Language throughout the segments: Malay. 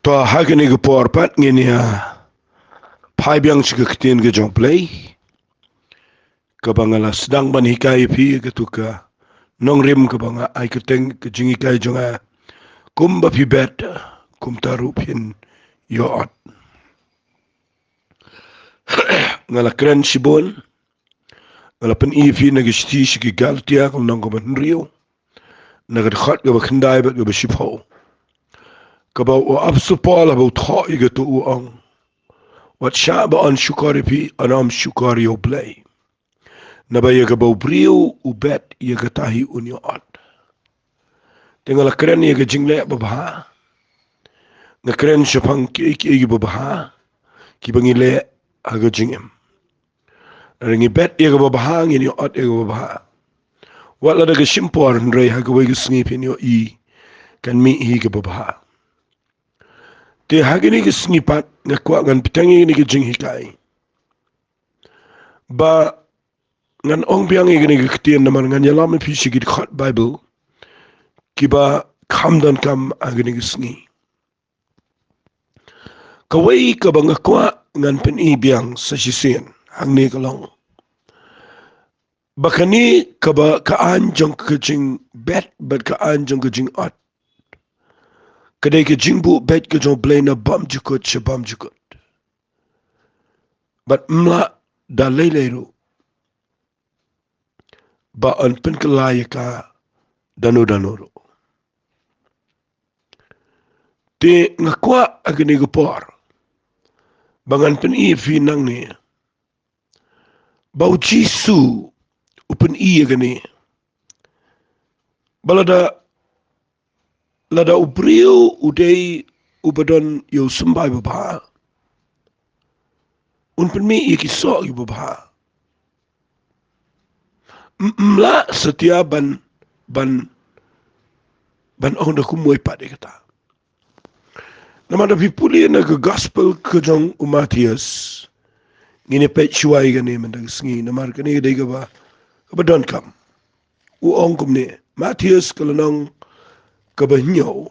To hagani ga por pat ngini pai biang chiga ktin ga jong play ka bangala sedang ban hikai pi ga tuka nong rim ka banga ai ka teng ka jingi kai jonga kumba pi bet kumta ru Phin yo ot ngala kren shibon ngala pen i fi na ga shti shi galtia ko nong ko ban rio na ga khat ga khandai ba ga shipho ka ba o absu pala ba tho i ga tu ong wat shaba an shukari pi anam shukari yo play na ba yaga bau brio u bet yaga tahi unyo ot tingala kren yaga jingle babha na kren shapang ki babha ki bangile aga jingem ringi bet yaga babha ngini ot yaga babha wala daga shimpor ndrei haga wega snip in yo I kan mi hi ga babha te hagini ga snipat nga kwa ngan pitangi ni ga jing hikai ba ngan ong biang igni ga ktien naman ngan yalam pi shigit khat bible kiba khamdan kam agni ga sngi kawai ka banga kwa ngan pen I biang sa shisien hangni ka long bakani kaba ka anjong ka jing bet but ka anjong ka jing ot kadai ka jingbu bet ka jong blay na bam jukut shabam jukut but mla da leileiru ba an pen ka laya ka danu te ngakwa agni ga por bangan pen I fi nang ni bau jisu upen I agni balada lada ubrio udei ubadon yo sembai babha unpen mi iki so i babha mla setia ban on da kumoi pade kata namada pipuli na ga gospel ka jong Matius ngine pet shuai ga ne mandag sngi namar ka ne dai ga ba don kam u ong kum ne Matius kalanong ka ba nyo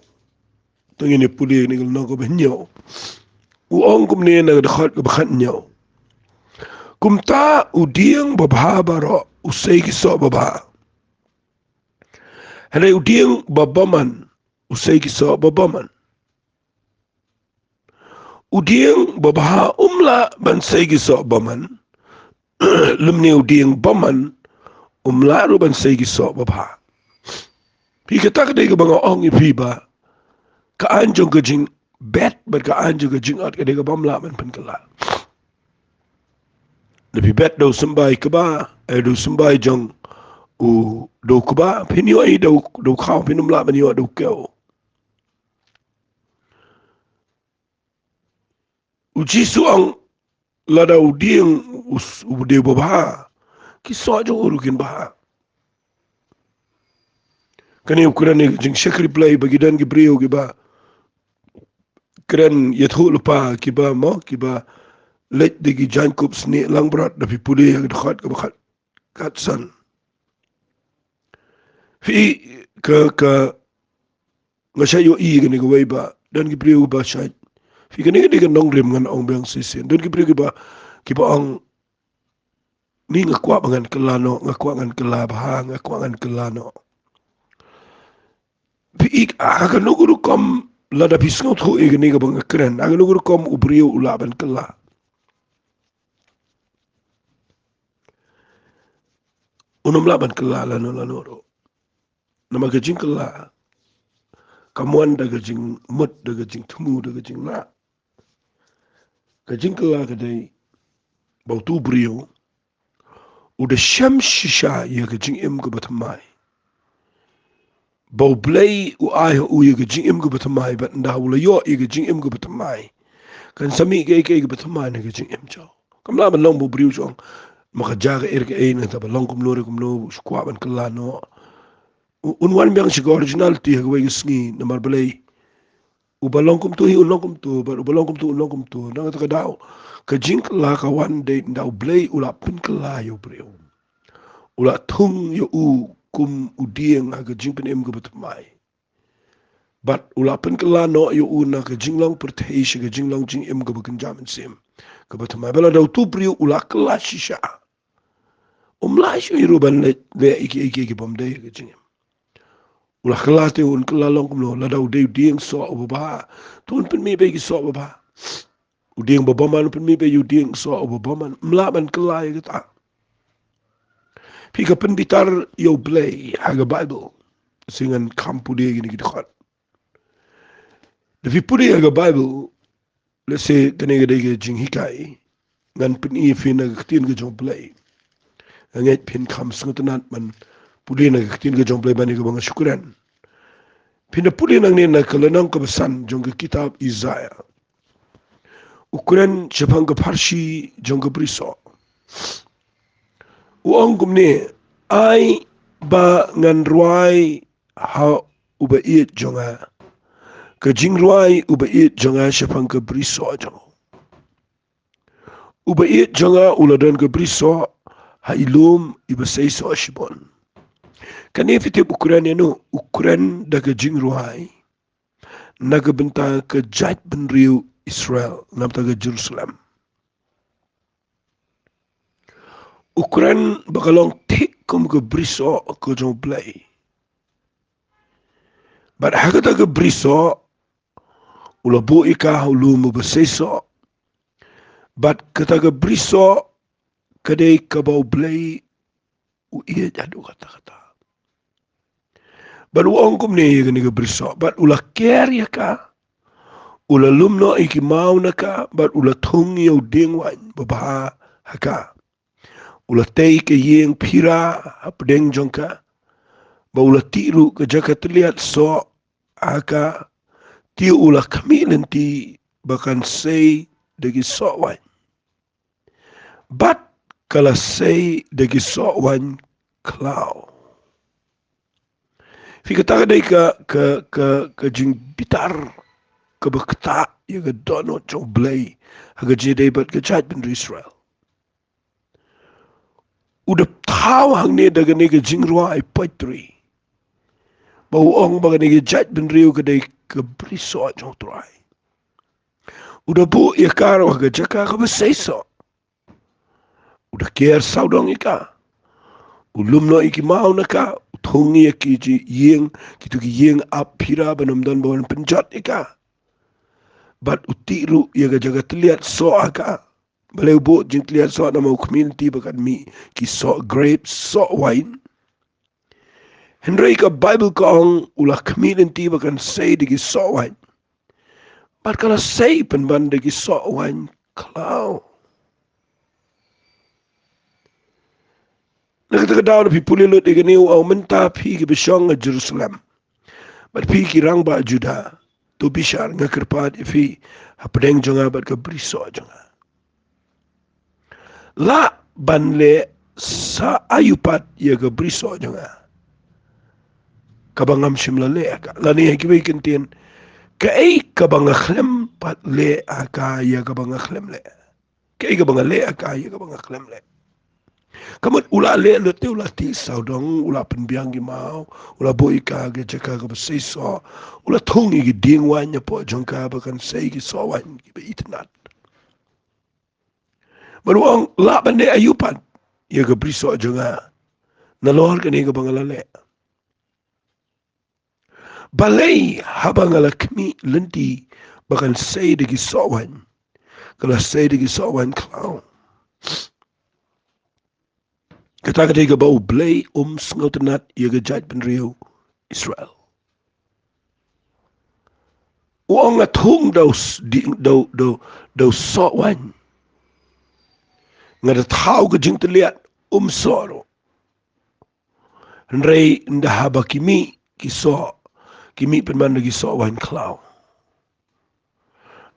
to ngine puli ni ga no ka ba nyo u ong kum ne na ga khat ka ba khat nyo kumta udiang babha baro usai ki so babha hale udiang babaman usai ki so babaman udiang babha umla ban sai ki so baman lumne udiang baman umla ru ban sai ki so babha pi ka tak dai ga banga ong I pi ba ka anjong ka jing bet but ka anjong ka jing at ka dai ga bamla man pen kala lepi bet do sembai ka ba do sembai jong u do ka ba pinyo I do khao pinum la ban yo do keo uji suang lada udiang ude babha ki so jo urukin ba kani ukuran ni jing shakri play bagidan ki brio ki ba kren yethul pa ki ba mo ki ba let digi jankup sni langbrat da pipuli yang khat ka khat kat san fi ka ngasay yo I gani ka way ba dan ki brio ba shay fi gani ka nong rim ngan ong bang sisin dan ki brio ki ba ang ni ngakwa bangan kelano ngakwa ngan kelabha ngakwa ngan kelano fi ik aga nuguru kom lada pisngot ho igani ka bang kren aga nuguru kom ubrio ulaban kela unum laban kela lano ro nama ka jing kela kamuan daga jing mut daga jing tumu daga jing la ka jing kela ka dai bautu brio uda sham shisha ya ka jing im ka batamai bau blay u ai u ya ka jing im ka batamai bat nda wala yo ya ka jing im ka batamai kan sami ka batamai na ka jing im cho kam laban long bu brio chong maka jaga erga na taba long kum lore kum no skwa ban kela no unwan biang shi original ti hagway sngi na marbalay ubalong kum tu hi ulong kum tu bar ubalong kum tu nang ta daw ka jing la ka one day daw blay ula pin kala yo breu ula thung yo u kum udieng aga jing pin em ga bat mai But ulapan kala no yo una ka jinglong perteish ka jinglong jing im ka bakan jamin sim. Ka batama bela daw tu priu ulakala shisha. Umlash iruban le iki bomday ka jingim. Ulakala te un kala long kumlo la daw de ding so obaba. Tun pen mi be ki so obaba. Uding babaman pen mi be yu ding so obabaman. Mlaban kala kita. Pika pen bitar yo blay haga Bible. Singan kampu dia gini kita. If you put it in the Bible, let's say kanega dege jing hikai, ngan pin I Phin na katin ka jong play. Ngan Phin kam sungutanat man puli na katin ka jong play bani ka mga syukuran. Phin na puli nang ni na kalanang kabasan jong ka kitab Isaiah. Ukuran syapang ka parsi jong ka briso. Uang kumni ay ba ngan ruay ha uba iit jonga. Ka jingruai uba iit jonga syapang ka briso jonga. Uba iit jonga uladan ka briso ha ilum iba seiso ashibon. Kani fitip ukuran yanu ukuran da ka jingruai nagabenta ka jat benriu Israel namta ka Jerusalem. Ukuran bakalong tik kum ka briso ka jong play. But hagata ka briso ulabu ika ulum iba seiso. But kataga briso kadai kabau blay iya jadu kata-kata. But uang kumne iya kaniga briso. But ula care ya ka. Ula lumno iki mau na ka. But ula tungi au dingwan babaha haka. Ula tei ke yeng pira apdeng jongka. Ba ula tiru ke jaka terlihat so haka. Ti ula kami nanti bahkan say dagi so wan. But kala say dagi so wan klau. Fika taka day ka jing bitar ka bakta ya ka dono jong blay haga jide bat ka jat bin Israel. Udah tahu hang ni daga ni ka jing ruwa ay patri. Bauong baga ni ka jat bin Rio ka day ka briso jong turay. Udah bu ya karo haga jaka ka basayso. Udah kier saudong ika. Ulum no iki mau na ka. Utungi ki yeng kitu ki yeng apira banamdan bawan penjat ika. But utiru ya ga jaga terlihat so aka. Balai bo jing terlihat so nama community bakan mi ki so grapes so wine. Henry ka Bible kaong ulah community bakan say di ki so wine. But kalau say penban di ki so wine klau. Nakatagadaw na pipulilot iganiw au menta pi ki bisyong nga Jerusalem. But pi ki rang ba Juda. Tu bishar nga kerpat ifi hapadeng jonga bat ka briso jonga. La banle sa ayupat ya ka briso jonga. Kabangam simla le aka. Lani hikibay kintin. Kay kabangakhlem pat le aka ya kabangakhlem le. Kay kabangale aka ya kabangakhlem le. Kamut ula le te ula ti saudong ula penbiang mau ula boi ka ge jaka ka sei so ula thungi gi dingwan nya po jongka bakan sei gi so wan gi be itnat baruang la bande ayupan ye ga briso jonga na lor ka ni ga bangala le balai habangala kmi lenti bakan sei de gi so wan kala sei de gi so wan clown Kata-kata ka bau blay sngotenat ia ka jat penriu Israel. Uang at hung daw so wan. Nga da tau ka jing terlihat soro. Henry nda haba kimi penman lagi so wan klau.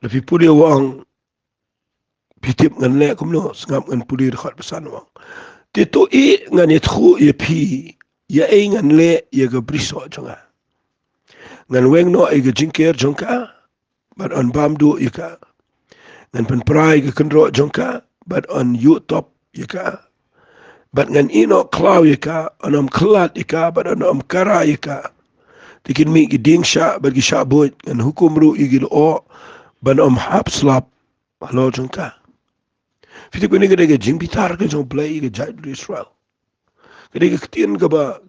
Tapi puli uang pitip ngan le kumno ngap ngan puli dekat pesan uang. Tito ngan ithu ye pi ya ngan le ye ga briso jonga ngan weng no e ga jinker jonka but on bamdu ika ngan pen prai ga kendro jonka but on YouTube ika but ngan ino klau ika on klat ika but on kara ika Tikin mi ki ding sha bagi sha boy an hukum ru igil o ban hap slap halo jungka. Fiti kuni gede jing bitar ke jong play ke jai Israel. Gede ketien kaba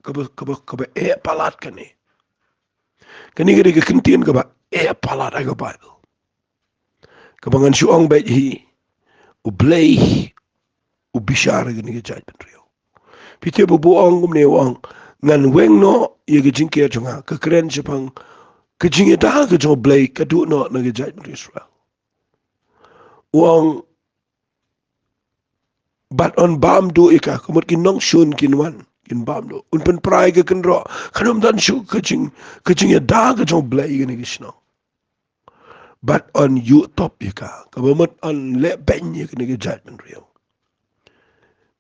palat kani. Kani gede ketien kaba palat aga Bible. Kabangan suong bet hi u play u bishara gede ke jai Israel. Fiti bu ong kumne wang ngan weng no ye ke jing ke jonga ke keren sepang ke jing eta ke jong play ke du no na ke jai Israel. Wang bat on bam do ika kumut kin nong shun kin wan kin bam do un pen prai ke kin ro kanum dan shu kaching ya da ka jong blai ni kishno bat on you top ika kabamut on le ben ye ni ke judgment real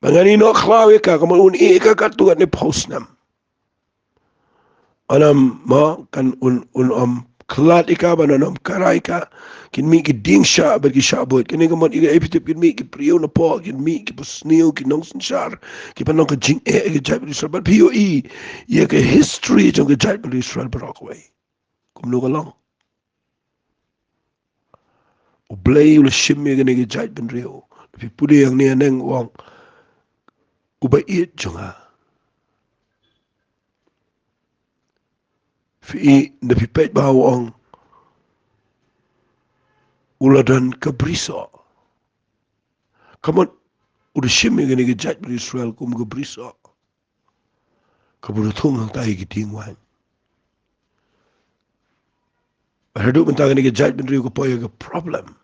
mangani no khlaw ika kamut un ika ka tu ni postnam anam ma kan un klat ika bananam karai ka kin mi ki ding sha ba ki sha bot kin ngamot ika epitip kin mi ki priu na po kin mi ki pusnil kin nong sin shar ki panong ka jing ki jai Israel but POE ye ka history jong ka jai Israel brockway kum no galong u blay u shim ye ki jai ben rio pi pudi yang ni neng wong u ba it jonga fi na pi pet ba wong uladan kabriso kamot udah shimmy gani ke judge Israel kum ke briso kaburu thung hang tai ki ting wan hadu mentang gani ke judge ben rio ko poya ke problem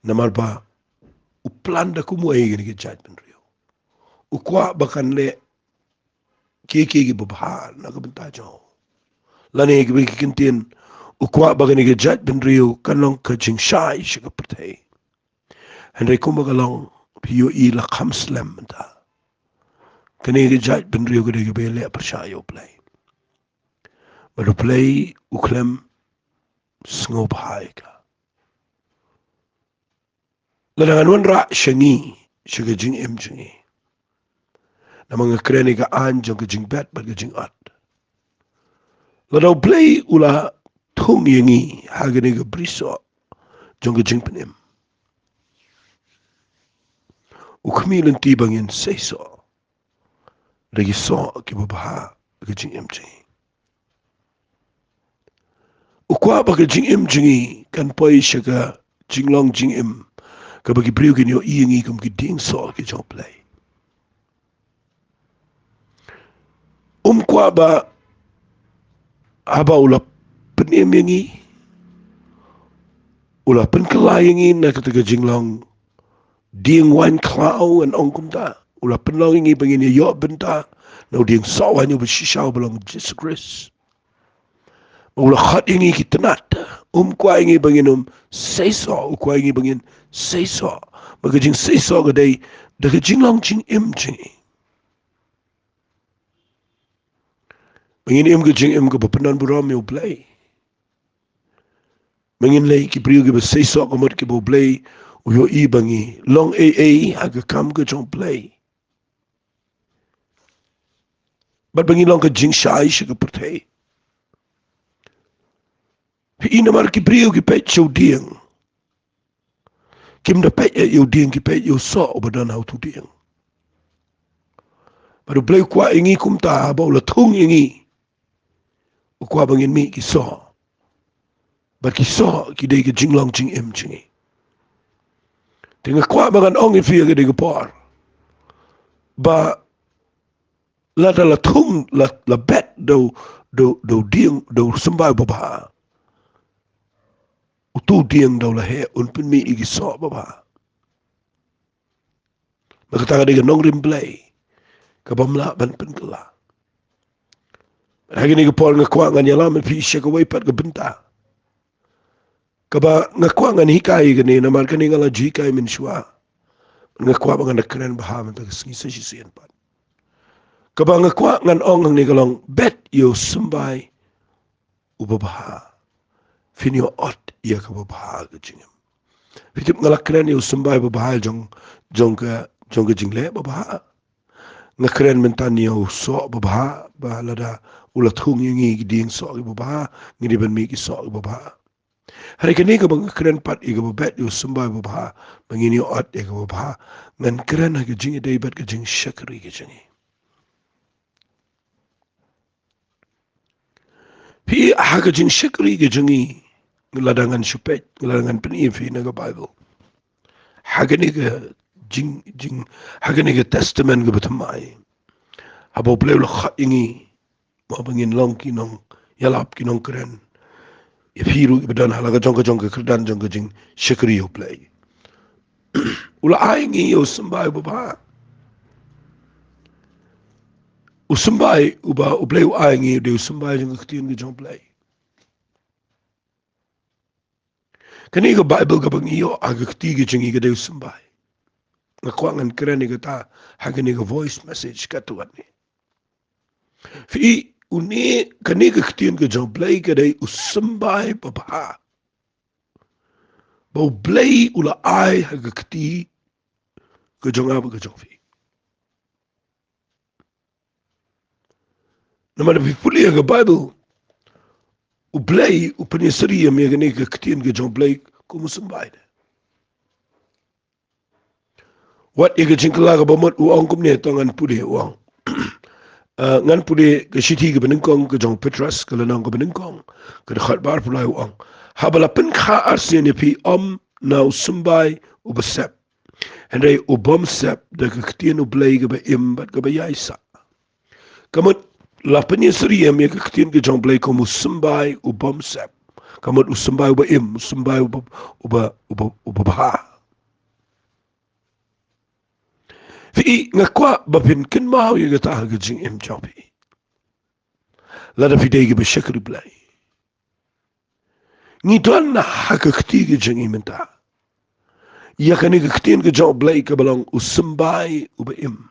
namar ba u plan da kumu ai gani ke judge ben rio u kwa bakan le ki bubha na ka benta jo lani ke bi kintin u kwa bagani ke judge ben rio kanong ka jing shai shi ka prthei henry kumagalong POE la khamslam ta kani ke judge ben rio ke bele pershayo play baru play uklem sngop hai ka ladangan wan ra shangi shiga jing em jingi namang kreni ka an jong ka jing bet ba ka jing at ladau play ula thung yengi hagani ka briso jong ka jing penem ukmilan tibangin seiso lagi so ki babaha ka jing em jingi ukwa ba ka jing em jingi kan poi shiga jinglong jing em ka bagi priu kin yo iingi kum ki ding so ki jong play kwa ba haba ula penem yengi ula pen kelayengi na kata jinglong ding wan klau an ong kumta ula pen long yengi bangin yo benta na ding so wan yo bishishaw belong Jesus Christ ula khat yengi ki tenat kwa yengi bangin say so kwa yengi bangin say so baga jing say so ga dai daga jinglong jing im jingi mangin im ga jing im ga penan buram yo play mangin lay ki priu ga say so ga mot ki bo play u yo I bangi long aga kam ga jong play but bangi long ka jing shai shi ga prthei hi ina mar ki priu ki pet show ding kim da pet yo ding ki pet yo so obadan how to ding baru play kwa ingi kumta ba la thung ingi kwa bangin mi ki so but ki so ki dei ki jinglong jing em jingi tinga kwa bangan ong fi ga dei por ba la da la thung la bet do ding do sambai baba utu ding do la he un pin mi igi so baba makata ga dei nong rim play ka bamla ban pen kala hagi ni por nga kwa nga nyala me pi she ka wai pat ga benta ka ba nga kwa nga ni kai ga ni na mar ka ni nga la ji kai min shwa nga kwa ba nga kren ba ha man ta singi sa shi sien pat ka ba nga kwa ngan ong ni ga long bet yo sambai ubaba Phin yo ot ya ka baba ga jingam fitip nga la kren yo sambai baba jong ka jingle baba ngakren mentani au so babha ba lada ulat hung ngi giding so babha ngidi ban mi ki so babha hari kini ka bang kren pat i ka bet yu sumbai babha bangini ot e ka babha ngan kren ha ka jingi dai bet ka jing shakri ka jingi pi ha ka jing shakri ka jingi ladangan shupet ladangan peni fi na ka bible ha ka ni ka jing ha ka ni ka testament ka batamai abo play lo khat ingi ma bangin long ki nong yalap ki nong kren if hiru ibadan halaga jongka kerdan jongka jing shakri yo play ula aingi yo sumbai babha usumbai uba ublay aingi de usumbai jong ktin ge jong play kani ga bible ga bang iyo aga kti ge jong ge de usumbai nga kwangan kreni ga ta hagani ga voice message ka tuan ni fi uni kani ga ktin ge jong play ga de usumbai babha bo play ula ai haga kti ge jong aba ge jong fi nama fi puli ga bible u play u penisri me ga ne ga ktin ge jong play ko musumbai wat ega jingkala ga bamot uang kumne tangan pude uang ngan pude ke siti ke benengkong ke jong petras ke lanang ke benengkong ke khat bar pulai uang habala pen kha arsene pi na usumbai ubasep henry ubom sep de ke ktien ublei ke be im bat ke be yaisa kamot la penye sri em ke ktien ke jong blei ko usumbai ubom sep kamot usumbai uba im usumbai uba fi ngakwa bapin kin mau ye ta ga jing em chopi la da fidei ge be shakri play ni don na ha ka kti ge jing imenta ya kan ge ktin ge job play ke belong usumbai uba im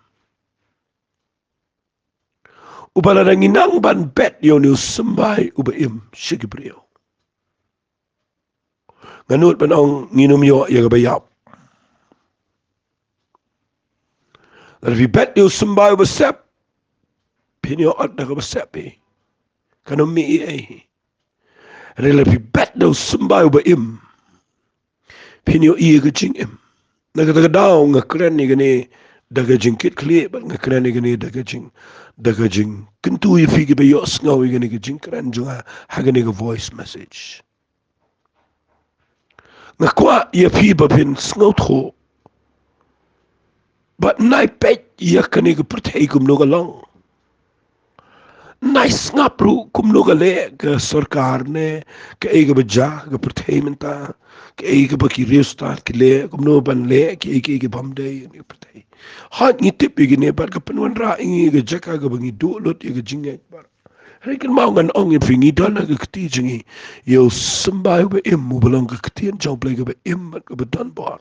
ubala da nginang ban bet yo ni usumbai uba im shikibrio nganut banong nginum yo ya ga bayap la vi bet yo usumbai uba sep pinyo at na ga sep be kanom mi e rela vi bet do usumbai uba im pinyo iya ga jing im naga daw nga kren ni gani daga jing kit kli ba nga kren ni gani daga jing kintu yi fi gi be yos ngaw yi gani jing kren junga ha gani ga voice message nga kwa ya fi ba pin snaw tho but nai pet ya kani ga prthei kum no ga long nice ngapru kum no ga le ga sarkar ne ke e ga baja ga prthei menta ke e ga baki resta ke le kum no ban le ke e ga bamde ni prthei hat ni tip gi ne bar ga panwan ra ingi ga jaka ga bangi do lot ga jinge bar rekin mau ngan ong in fingi dana ga kti jingi yo sambai ba im mu belong ga ktien job le ga ba im ga ba dan bar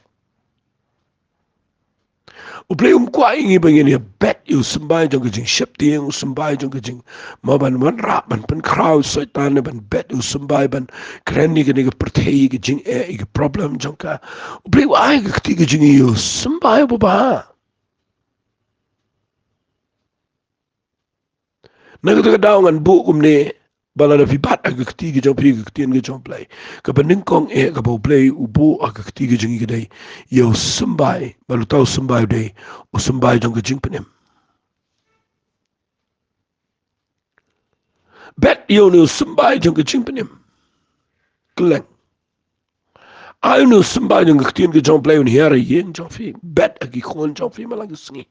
u play kwa ingi bangin ya bet yu sambai jong jing ship tieng sambai jong jing ma ban man ra ban pen crowd satan ban bet yu sambai ban kren ni ga prthei ga jing e ga problem jong ka u play wa ai ga kti ga jing yu sambai ba naga daw ngan bu kumne bala da fibat aga kti ga jong pri ga ktien ga jong play ka baning kong e ga bo play u bu aga kti ga jing ga dai yo sambai balu taw sambai dai o sambai jong ga jing penem bet yo no sambai jong ga jing penem klen ai no sambai jong ga ktien ga jong play un hiera yeng jong fi bet agi khon jong fi malaga sngi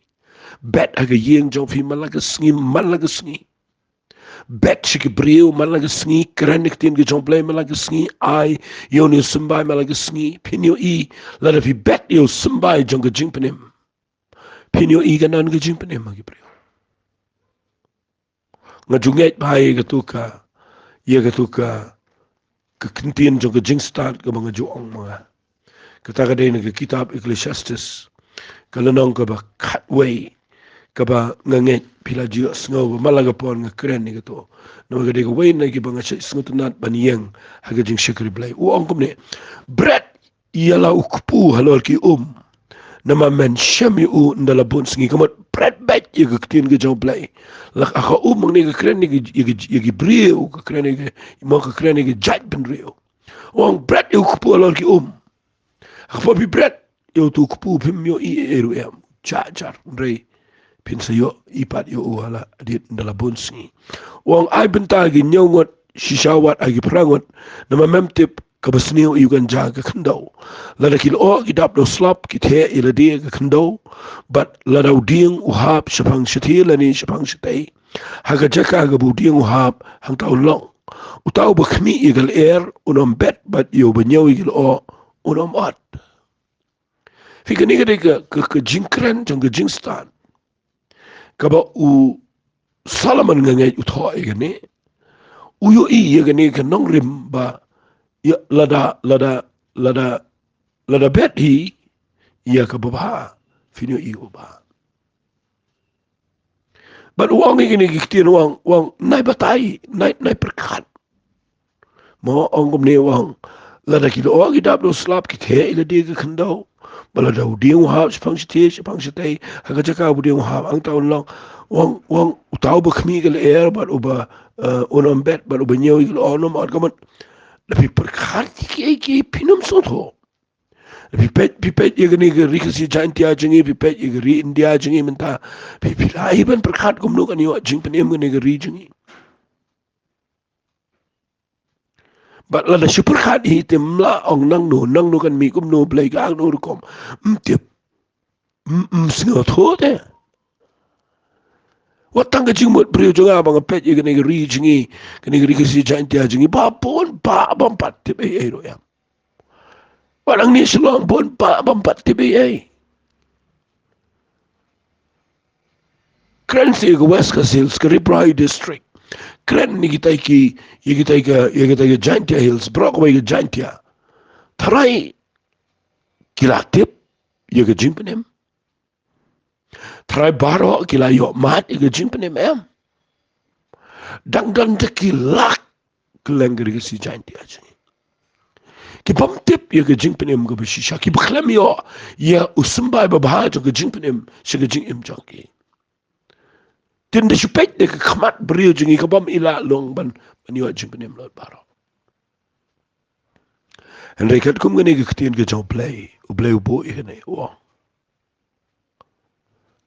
bet aga yeng jong fi malaga sngi bet shikibrio malaga sngi krenik tin ge jomplay malaga sngi ai yo ni sambai malaga sngi pinyo I la fi bet yo sambai jonga jingpenim pinyo I ganan ge jingpenim magi brio nga junget bai ga tuka ye ga tuka ke kintin jonga jingstart ga mga juong mga kata ga dei ga kitab Ecclesiastes kalanong ka ba cutway kaba nganget pila jios ngo malaga pon nga kren ni gato no ga de way na gi banga sngut nat baniyang haga jing shikri blay u angkum ne bret yala ukpu halol ki nama men shami u ndala bon singi kamat pret bet yega ktin ge jong play lak aka mang ni ge kren ni ge brio ge kren ni ge mo ge kren ni ge jat ben rio wang bret yu kupu alor ki aka bi bret yu tu kupu pim yo I eru em jar rei pin sa yo ipat yo wala dit ndala bon singi wang ai bentar ge nyongot shishawat agi prangot nama mem tip kabasniu yu kan jaga khandau lada kil o gidap do slap ki the ila dia ka khandau but lada uding uhap shapang shathi lani shapang shatai haga jaka ga buding uhap hang tau long utau bakhmi igal air unom bet but yo banyaw igil o unom at fika ni ka jinkran jong ka jingstan kaba u salaman ngangai utho igani uyo I yagani ka nong rim ba ya lada bet hi ya ka baba finyo I ba but wang igani giktin wang nai batai nai perkat mo ongom ne wang lada ki o gi dab no slap ki the ila de ka khandau bala da uding ha spang shite ha ga jaka uding ha ang taun long wang utau ba khmi gal air but uba onom bet but uba nyew igil onom at kaman lebih perkat ki pinum soto pipet ye gani ke rikasi jantia jengi pipet ye ri India jengi menta pipila iban perkat gumno kan yo jing penem gani ke ri jengi but la super khat hi temla ong nang no kan mi gumno play ga no kom tip singo thote watang ka jing mot brio jonga bang pet ye gani ke ri jengi gani ke rikasi jantia jengi ba pon ba bam pat te e ro ya Walang ni silong pun pa bampat TBA. Kren si ke West Hills ke Ribrai District. Kren ni kita ke Jantia Hills, Brockway ke Jantia. Tarai kilatip ye ke jimpenem. Tarai baro kila yo mat ye ke jimpenem em. Dang te kilak kelengri ke si Jantia je. Ki bam tip ye ke jimpenem ke beshisha ki beklem yo ye usumbai babha ke jimpenem se ke jingim jangki. Tin de supet de khmat brio jingi ka bam ila long ban yo jimpenem lot baro en rekat kum gane ke tin ke jong play u play bo ihne o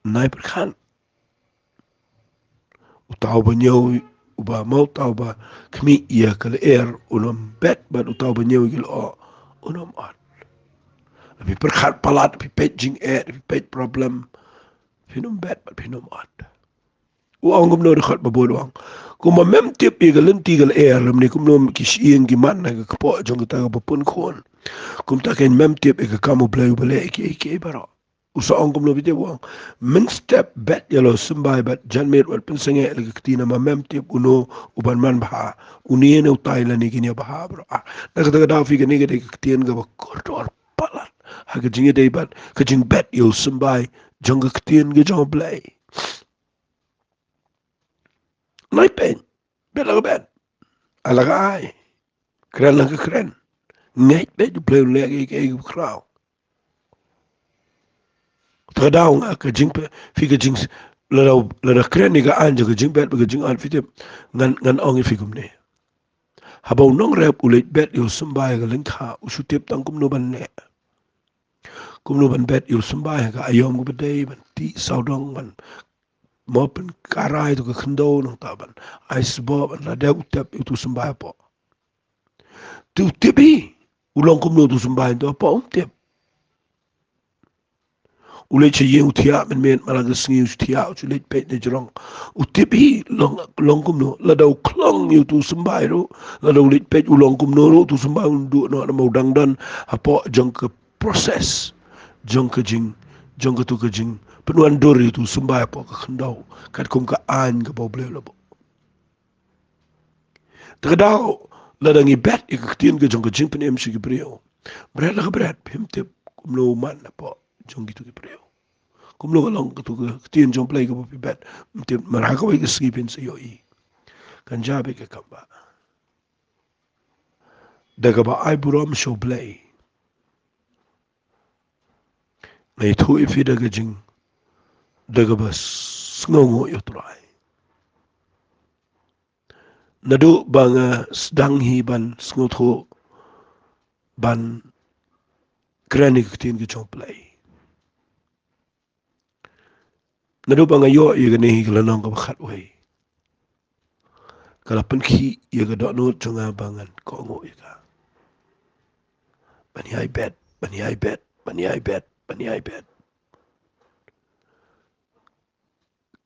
nai per khan u taw ba nyo u ba mau taw ba khmi ya kal air unom bet ba u taw ba nyo gil o unom at bi per khat palat bi pet jing air bi pet problem finum bet ba finum at uang gum no de khat ba bo wang kuma mem tip igal tigal air lam ni kum no ki shien gi man na ka po jong ta ba pun khon kum ta ken mem tip e ka kamu blay bale ke bara usa ong kum no bite wang min step bet yalo sumbai bet jan mer wat pin sange le ktina ma mem tip uno uban man ba uni ne utai la ni ginya ba bro daga da fi ga ni ga de ktien ga ba kortor palat ha ga jinge de bat ka jing bet yo sumbai jong ga ktien ga jong blay nai pen bet la bet alaga ai kren la ka kren ngai bet you play le ke kraw tadaw nga ka jing pe fi ka jing la kren ni ga anja ka jing bet ka jing an fitem ngan ong fi kum ne habaw nong rep ulet bet yo sumbai ga linkha usutep tang kum no ban ne kum no ban bet yo sumbai ga ayom ko bedai ban ti saudong ban mopen karai to ka khndo no ta ban ai sbo ban la de utep itu sumbai po tu tebi ulong kum no tu sumbai to po tep ulet che ye utia men malaga singi utia ulet pet ne jrong utipi long kum no la dau klong yu tu sambai ro la dau ulet pet ulong kum no ro tu sambai undu no na mau dang dan apo jong ke proses jong ke jing jong ke tu ke jing penuan dori tu sambai apo ke khandau kat kum ka an ke bo ble lo bo tadau la dangi bet ik tien ke jong ke jing pen em shi ke brio bret la bret pim te kum lo man apo jong gitu ke brio kum lo long tu tien jong play ko pi bet te maraka wa ke skipin se yo I kan jabe ke kamba daga ba ai buram show play Ngai thu ifi daga jing daga bas ngongo yo trai. Nadu banga sedang hi ban ngotho ban krani kutin ke choplai. Nadu banga yo iga nehi kelanong ka bakhat wai. Kalapan ki iga donut chunga bangan kongo iga. Bani I bet, bani I bet, bani I bet, bani I bet.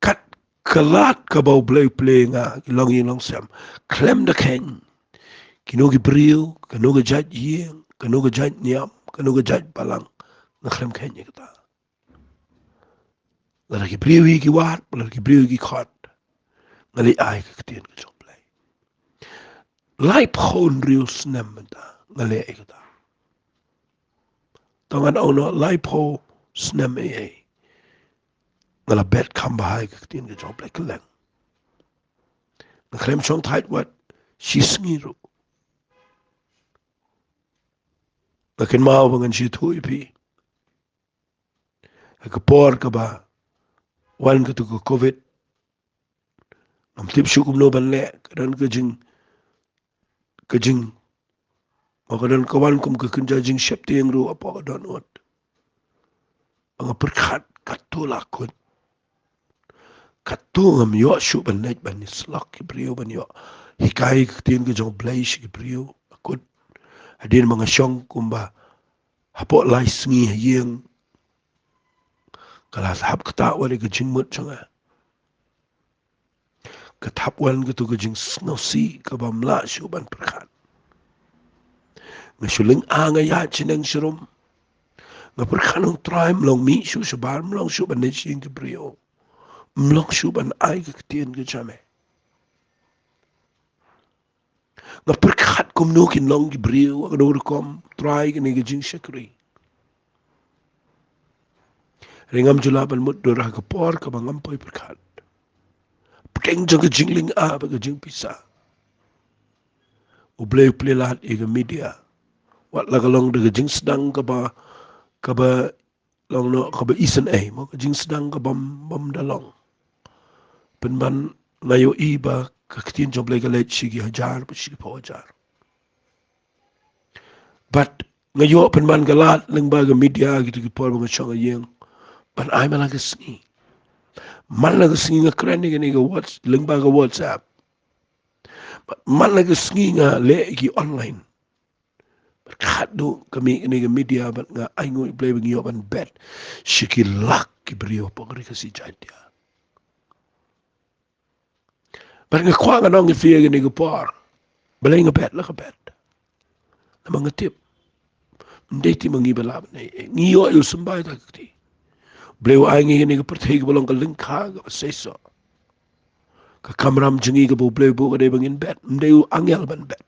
Kat kalat ka bau play nga long sam. Klem da ken. Kino ki brio, kano ki jaj yeng, kano ki jaj niam, kano ki jaj balang. Na klem ken ye kata. Lala ki brio ki wat, lala ki brio ki khot. Ngali ai ka ketien ka chok play. Lai phone rio snem menta. Ngali ai kata. Tangan ono lai pho snem ai. Ngala bet kamba hai ka ketien ka chok play keleng. Na klem chong tight wat, si sngiru. Lakin mau bangan si thui pi. Ka por ka ba. Wan ka tu ka COVID. Am tip syukum no ban le. Kadan ka jing. Makadan kawan kum ka kenja jing syap tiang ru apa ka dan ot. Ang perkat katu lakun. Katu ngam yo syuk ban naik ban islak ki brio ban yo. Hikai ka tiang ka jong blaish ki brio. Akut. Hadin mga syong kumba. Hapok lai sengi yang. Kalas hap kata wali ka jing mut chunga. Katapwan ka tu ka jing snosi ka ba mla syuk ban perkat. Ngasuling angaya chinang syurum. Nga perkanong try mlong mi syuk sabar mlong syuk ban naik sying ki brio. Mlong syuk ban ay ka ketien ka jame. Nga perkat kum nukin long ki brio. Nga kom try ka ni ka jing syakri. Ringam julaban mut dorah ka por ka bang ampoy perkat. Puteng jang ka jingling ba ka jing pisa. Ublay lahat iga media. Wat lagalong da ka jing sedang ka ba long no ka ba isan mo ka jing sedang ka bam dalong. Penban ngayo iba ka ketien jang blay ka let sigi hajar pa sigi pa hajar. But ngayo penban ka lahat lang ba ka media gitu ki por mga syang ayeng. Ban ay malagas ni. Malagas ni nga kren ni ka lang ba ka WhatsApp. Malagas ni nga le ki online. Kado kami ini media bat nga ay ngoy play bang yoban bet sikilak ki brio pagri kasi dia. Bat nga kwa nga nong ifia gini ko par. Balay nga bet la ka bet. Na mga tip. Hindi ti mangi balab na ngiyo yung sambay ta kati. Blew ay nga gini ko pertay ko balong kalingka ka seso. Ka kamram jangi ka bo blew bo ka day bangin bet. Hindi yung angel ban bet.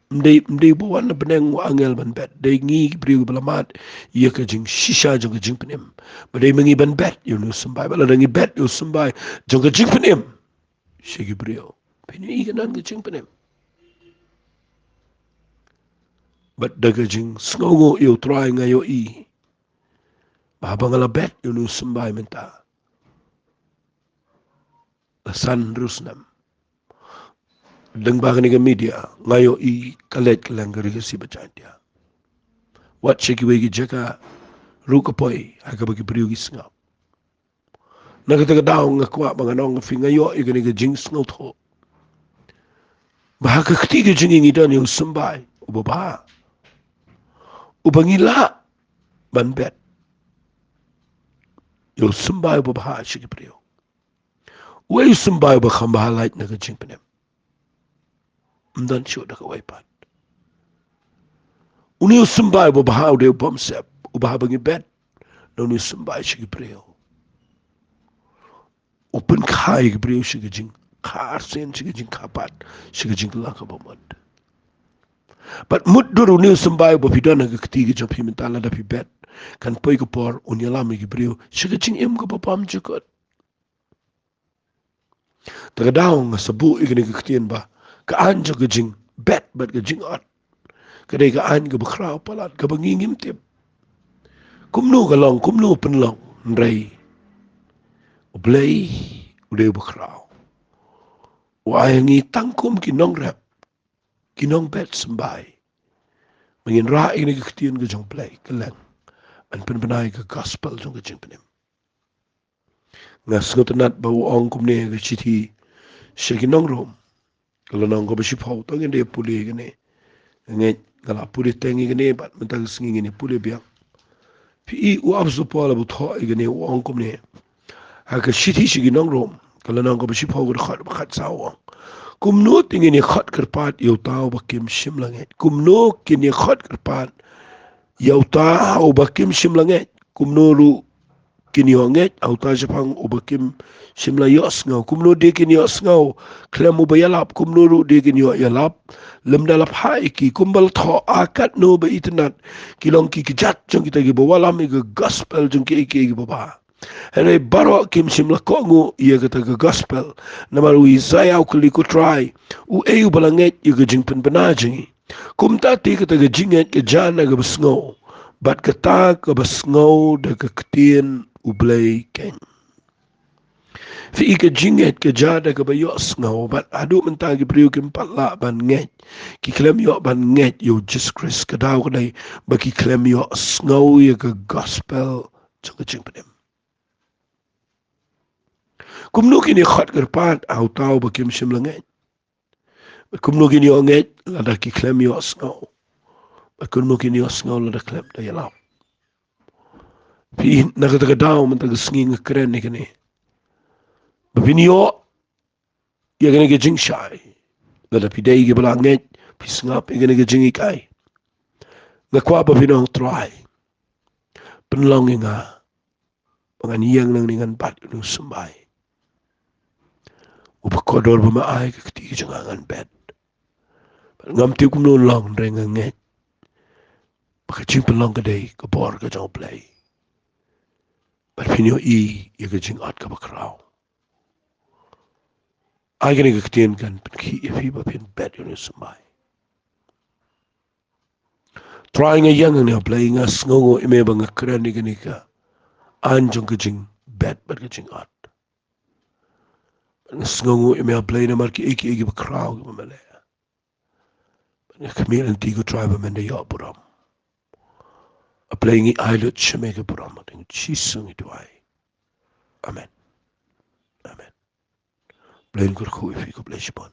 Mday buwan na beneng wa angel ban bet. Day ngi brio balamat. Iya ka jing shisha jang ka jing penim. Baday mangi ban bet. Yung sambay. Bala nangi bet yung sambay. Jang ka jing penim. Siya brio. Piniiganan ka jing penim. Bat daga jing sngongo yung try ngayo i. Mahabang ala bet yung sambay menta. Lasan rusnam. Deng ba ka media. Ngayo i kalet kalang ka rin si bacan dia. Wat siya kiwagi jaka rukapoy ay kabagi brio gisngap. Nagatagadao nga kwa mga nong fingayo yung kaniga jing snot ho. Bahaka ketiga jing ingidan yung sambay. Ubabaha. Ubangila. Banbet. Yung sambay ubabaha siya brio. Uwe yung sambay ubakambahalait na kajing panem. Mdan siya na kawaipan. Uni yung sambay ubabaha uday ubamsep. Ubaha bangi bet. Nung yung sambay siya brio. Open kai brio siya jing karsen siya jing kapat siya jing lakabamad. But mud duru ni sambay bo pidan nga ketiga jang pimentala da pibet kan poy ko por unyalami brio siya jing im ko papam jukot. Tagadaw nga sabu igni ketien ba kaan jo jing bet but jing ot. Kaday kaan ga bakraw palat ga bangingim tip. kumnu kalong kumnu penlong rei ublei ude bukrau wayangi tangkum kinong rap kinong bet sembai mengin ra ini ketien ke jong play keleng an penbenai ke gospel jong ke jing penim ngas ngotenat bau ong kumne ke chiti shekinong rom kalau nong ko besi pau to ngene puli gene nge ngala puli tengi gene bat mentang singi gene puli biang pi u absu pala bu tho gene ong kumne ha ke chiti shekinong rom kalau nong ko besi pau ko khat sawo kumno tingini khat kerpat yo tau bakim shimlanget kumno kini khat kerpat yo tau bakim shimlanget kumno ru kini honget au ta japang ubakim shimla yos ngau kumno de kini yos ngau klem ubayalap kumno ru de kini yalap lemdalap haiki kumbal tho akat no ba itnat kilong ki kijat jong kita gi bawalam gi gospel jong ki ki baba hele baro kim shimla kongu ia kata ge gospel namaru Isaiah kuli ku try u eu balanget i ge jing pen benajing kumta ti kata ge jinget ge jana ge besngo bat kata ke besngo de ke ketien ublay keng. Fi ika jinget ke jada ke bayos ngau bat adu mentagi priu kim patla ban nget ki klem yo ban nget yo Jesus Christ ke dau kedai bagi klem yo ngau ya ke gospel jong jing pedem. Kumnu kini khat kerpat au tau bakim sim langet. Kumnu kini yo nget lada ki klem yo ngau. Kumnu kini yo ngau lada klem da yalap. Fi nakata dau mentagi sengi ngekeren ni kini. Babinyo ia kena ke jing shai lada pidai ke belanget pisngap ia kena ke jing ikai ngakwa babinong try penlong inga pangan yang nang dengan bat nang sembai ubakodor bamaai ke keti jangan bed ngam tiu kum no long renganget pakacing penlong ke dei ke bor ke jong play bat pinyo ia ke jing at ke bakrau ai kena ke ketien kan penki ifi bapin bed nang sembai trying a young and playing a sngo ime bang a kraniganika anjong kajing bed but kajing art sngo ime playing a marki iki ba crowd mamale a camille and tigo driver men de yaburam a playing islet shemeka buram ting chisung itu ai amen amen playing kur khu ifi ko play shipon